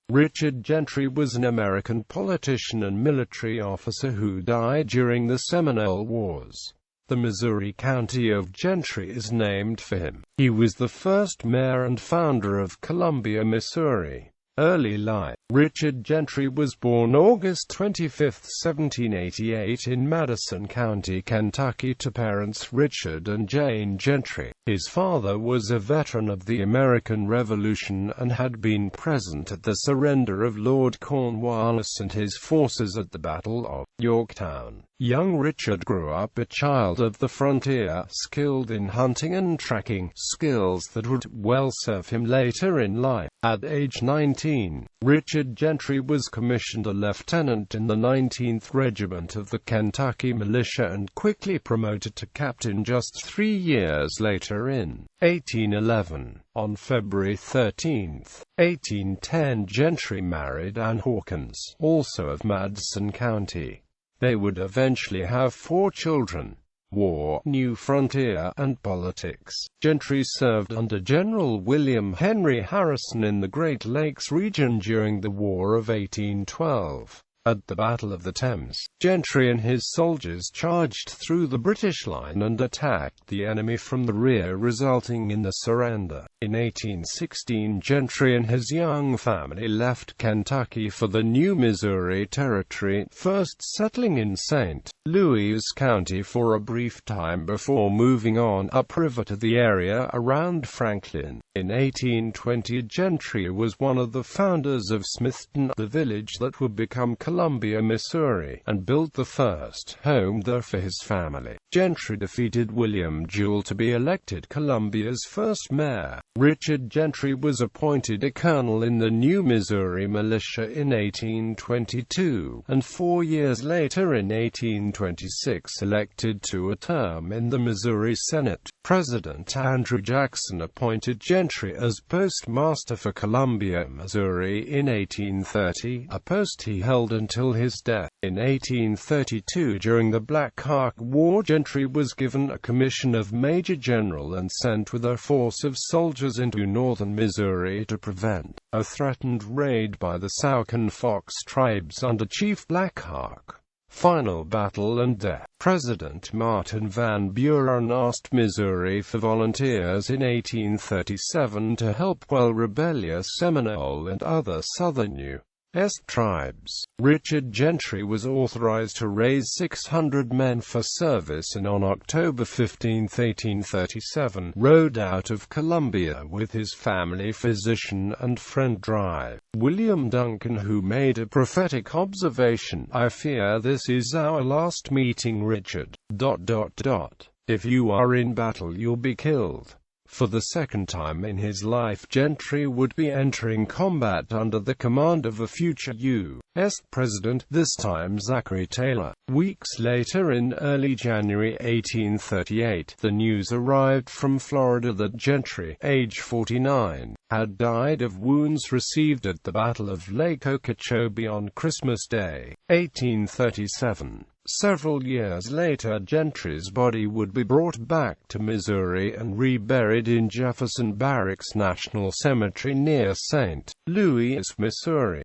Richard Gentry was an American politician and military officer who died during the Seminole Wars. The Missouri county of Gentry is named for him. He was the first mayor and founder of Columbia, Missouri. Early life. Richard Gentry was born August 25, 1788 in Madison County, Kentucky to parents Richard and Jane Gentry. His father was a veteran of the American Revolution and had been present at the surrender of Lord Cornwallis and his forces at the Battle of Yorktown. Young Richard grew up a child of the frontier, skilled in hunting and tracking, skills that would well serve him later in life. At age 19, Richard Gentry was commissioned a lieutenant in the 19th Regiment of the Kentucky Militia and quickly promoted to captain just 3 years later in 1811. On February 13, 1810, Gentry married Anne Hawkins, also of Madison County. They would eventually have 4 children. War, New Frontier, and politics. Gentry served under General William Henry Harrison in the Great Lakes region during the War of 1812. At the Battle of the Thames, Gentry and his soldiers charged through the British line and attacked the enemy from the rear, resulting in the surrender. In 1816, Gentry and his young family left Kentucky for the new Missouri Territory, first settling in St. Louis County for a brief time before moving on upriver to the area around Franklin. In 1820, Gentry was one of the founders of Smithton, the village that would become Columbia, Missouri, and built the first home there for his family. Gentry defeated William Jewell to be elected Columbia's first mayor. Richard Gentry was appointed a colonel in the new Missouri militia in 1822, and 4 years later in 1826 elected to a term in the Missouri Senate. President Andrew Jackson appointed Gentry as postmaster for Columbia, Missouri in 1830, a post he held until his death. In 1832, during the Black Hawk War, Gentry was given a commission of Major General and sent with a force of soldiers into northern Missouri to prevent a threatened raid by the Saucon Fox tribes under Chief Black Hawk. Final battle and death. President Martin Van Buren asked Missouri for volunteers in 1837 to help quell rebellious Seminole and other southern U.S. tribes. Richard Gentry was authorized to raise 600 men for service and on October 15, 1837, rode out of Columbia with his family, physician and friend Drive William Duncan, who made a prophetic observation, "I fear this is our last meeting, Richard. If you are in battle you'll be killed." For the second time in his life, Gentry would be entering combat under the command of a future U.S. president, this time Zachary Taylor. Weeks later, in early January 1838, the news arrived from Florida that Gentry, age 49, had died of wounds received at the Battle of Lake Okeechobee on Christmas Day, 1837. Several years later, Gentry's body would be brought back to Missouri and reburied in Jefferson Barracks National Cemetery near St. Louis, Missouri.